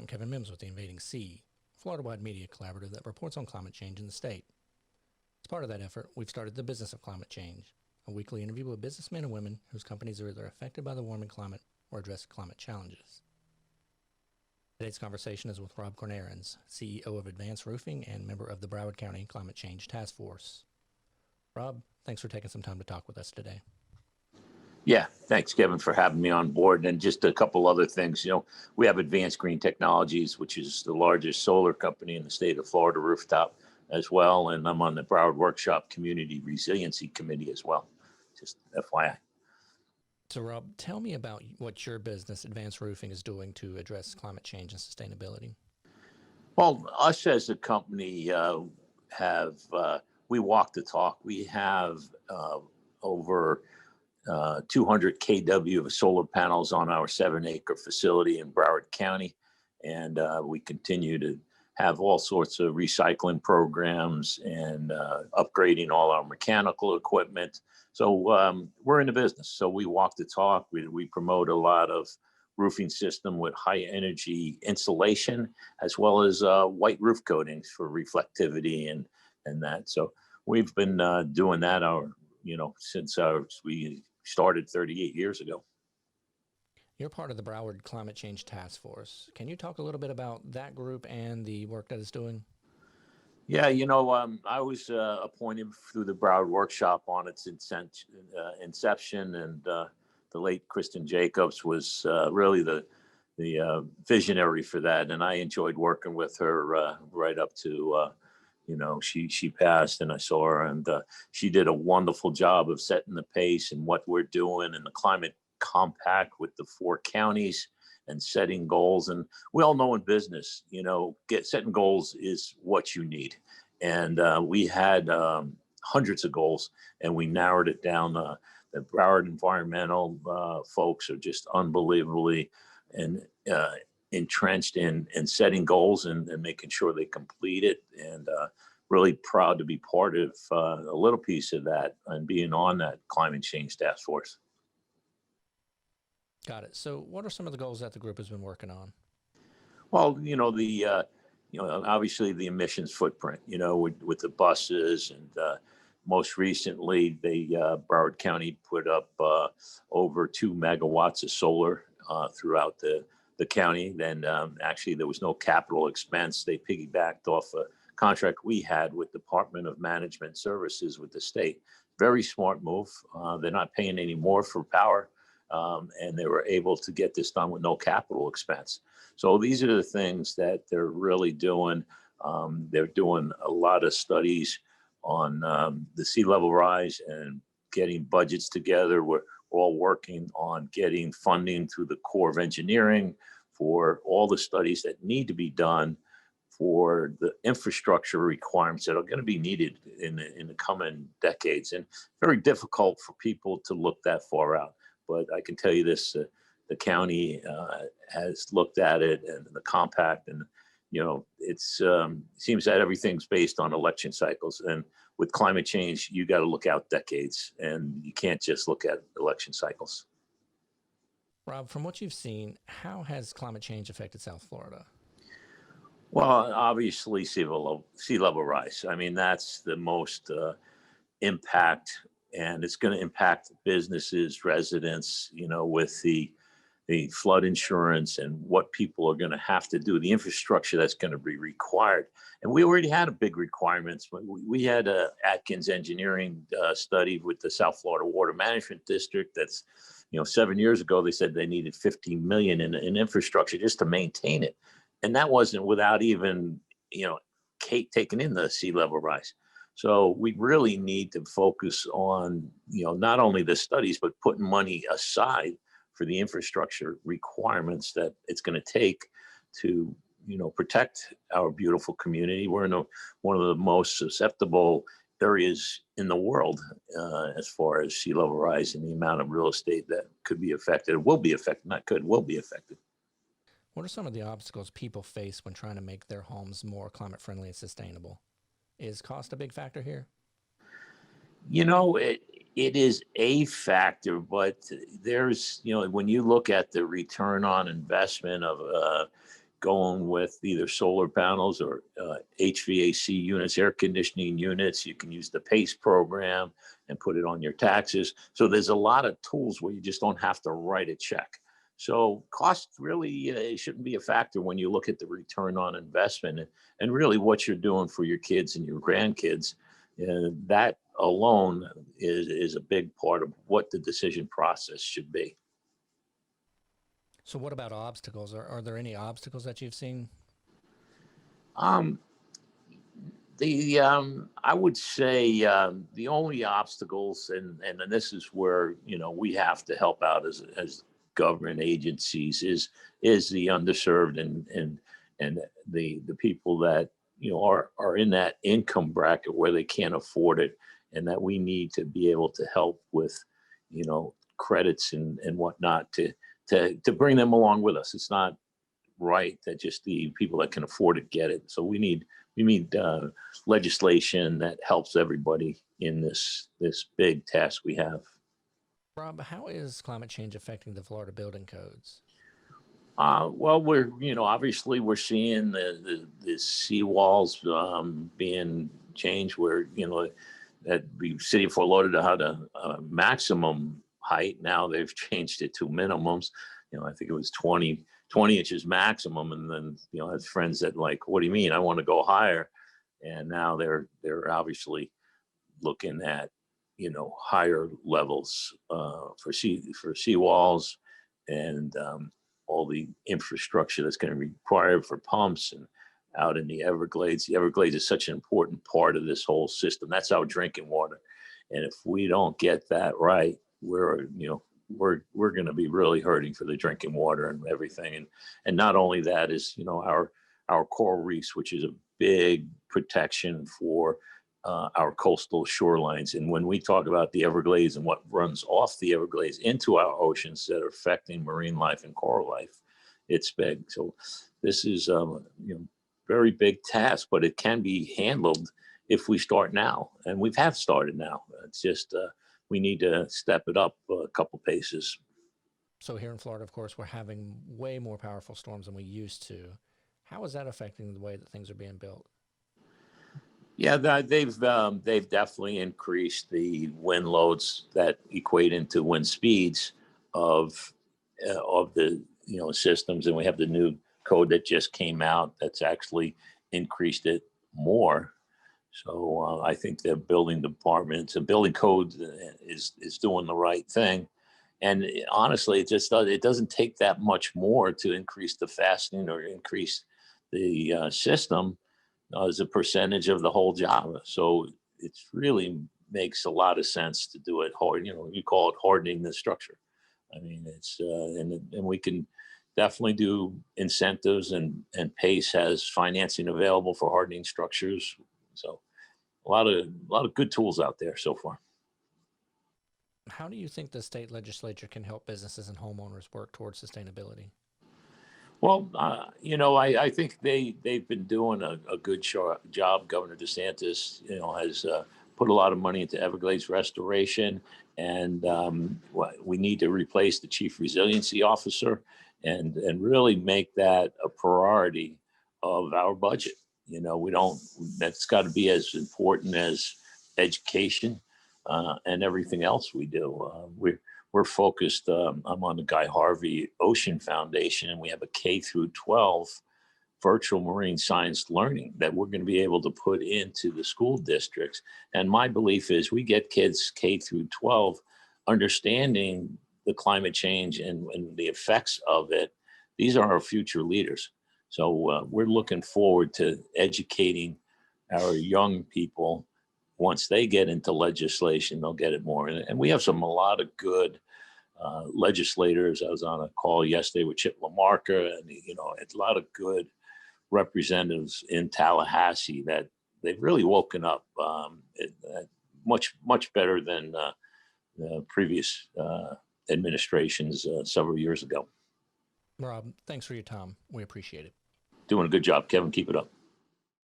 I'm Kevin Mims with the Invading Sea, a Florida-wide media collaborative that reports on climate change in the state. As part of that effort, we've started The Business of Climate Change, a weekly interview with businessmen and women whose companies are either affected by the warming climate or address climate challenges. Today's conversation is with Rob Kornahrens, CEO of Advanced Roofing and member of the Broward County Climate Change Task Force. Rob, thanks for taking some time to talk with us today. Yeah, thanks, Kevin, for having me on board. And just a couple other things. We have Advanced Green Technologies, which is the largest solar company in the state of Florida, rooftop as well. And I'm on the Broward Workshop Community Resiliency Committee as well. Just FYI. So, Rob, tell me about what your business, Advanced Roofing, is doing to address climate change and sustainability. Well, us as a company we walk the talk. We have over 200 kW of solar panels on our 7-acre facility in Broward County. And we continue to have all sorts of recycling programs and upgrading all our mechanical equipment. So we're in the business. So we walk the talk. We promote a lot of roofing system with high energy insulation, as well as white roof coatings for reflectivity and that. So we've been doing that since we started 38 years ago. You're part of the Broward Climate Change Task Force. Can you talk a little bit about that group and the work that it's doing? Yeah, I was appointed through the Broward Workshop on its inception, and the late Kristen Jacobs was really the visionary for that, and I enjoyed working with her right up to she passed, and I saw her, and she did a wonderful job of setting the pace and what we're doing in the climate compact with the 4 counties and setting goals. And we all know in business, setting goals is what you need. And we had hundreds of goals, and we narrowed it down. The Broward environmental folks are just unbelievably and entrenched in setting goals and making sure they complete it, and really proud to be part of a little piece of that and being on that climate change task force. Got it. So what are some of the goals that the group has been working on? Well, obviously the emissions footprint, with the buses, and most recently Broward County put up over 2 megawatts of solar throughout the county. Then actually there was no capital expense. They piggybacked off a contract we had with Department of Management Services with the state. Very smart move. They're not paying any more for power, and they were able to get this done with no capital expense. So these are the things that they're really doing. They're doing a lot of studies on the sea level rise and getting budgets together. We're all working on getting funding through the Corps of Engineering for all the studies that need to be done for the infrastructure requirements that are going to be needed in the coming decades. And very difficult for people to look that far out. But I can tell you this, the county has looked at it, and the compact, and it seems that everything's based on election cycles. And with climate change, you got to look out decades, and you can't just look at election cycles. Rob, from what you've seen, how has climate change affected South Florida? Well, obviously sea level rise. I mean, that's the most impact, and it's going to impact businesses, residents, with the flood insurance and what people are going to have to do, the infrastructure that's going to be required. And we already had a big requirements. We had a Atkins engineering study with the South Florida Water Management District. That's, 7 years ago, they said they needed $50 million in infrastructure just to maintain it. And that wasn't without even, taking in the sea level rise. So we really need to focus on, not only the studies, but putting money aside for the infrastructure requirements that it's going to take to, protect our beautiful community. We're in one of the most susceptible areas in the world as far as sea level rise and the amount of real estate that could be affected, will be affected, not could, will be affected. What are some of the obstacles people face when trying to make their homes more climate friendly and sustainable? Is cost a big factor here? It is a factor, but there's, when you look at the return on investment of, going with either solar panels or HVAC units, air conditioning units. You can use the PACE program and put it on your taxes. So there's a lot of tools where you just don't have to write a check. So cost really shouldn't be a factor when you look at the return on investment and really what you're doing for your kids and your grandkids. That alone is a big part of what the decision process should be. So what about obstacles? Are there any obstacles that you've seen? Um, I would say the only obstacles, and this is where we have to help out as government agencies, is the underserved and the people that are in that income bracket where they can't afford it, and that we need to be able to help with credits and whatnot to bring them along with us. It's not right that just the people that can afford it get it. So we need legislation that helps everybody in this big task we have. Rob, how is climate change affecting the Florida building codes? Well, we're obviously we're seeing the seawalls being changed, where that the city of Fort Lauderdale had a maximum height. Now they've changed it to minimums. I think it was 20 inches maximum, and then I have friends that like, what do you mean? I want to go higher. And now they're obviously looking at higher levels for seawalls and all the infrastructure that's going to be required for pumps and out in the Everglades. The Everglades is such an important part of this whole system. That's our drinking water, and if we don't get that right, we're going to be really hurting for the drinking water and everything. And not only that is our coral reefs, which is a big protection for our coastal shorelines. And when we talk about the Everglades and what runs off the Everglades into our oceans that are affecting marine life and coral life, it's big. So this is very big task, but it can be handled if we start now. And we have started now. It's just we need to step it up a couple paces. So here in Florida, of course, we're having way more powerful storms than we used to. How is that affecting the way that things are being built? Yeah, they've definitely increased the wind loads that equate into wind speeds of the systems, and we have the new code that just came out that's actually increased it more. So I think the building departments and building code is doing the right thing. And honestly, it doesn't take that much more to increase the fastening or increase the system as a percentage of the whole job. So it really makes a lot of sense to do it hard. You call it hardening the structure. I mean, it's and we can definitely do incentives, and PACE has financing available for hardening structures. So a lot of good tools out there so far. How do you think the state legislature can help businesses and homeowners work towards sustainability? Well, I think they've been doing a good job. Governor DeSantis, has put a lot of money into Everglades restoration, and we need to replace the chief resiliency officer, and really make that a priority of our budget. We don't. That's got to be as important as education and everything else we do. We're focused. I'm on the Guy Harvey Ocean Foundation, and we have a K through 12 virtual marine science learning that we're going to be able to put into the school districts. And my belief is we get kids K through 12 understanding the climate change and the effects of it. These are our future leaders. So we're looking forward to educating our young people. Once they get into legislation, they'll get it more. And we have a lot of good legislators. I was on a call yesterday with Chip LaMarca, and it's a lot of good representatives in Tallahassee that they've really woken up much better than the previous administrations several years ago. Rob, thanks for your time. We appreciate it. Doing a good job, Kevin. Keep it up.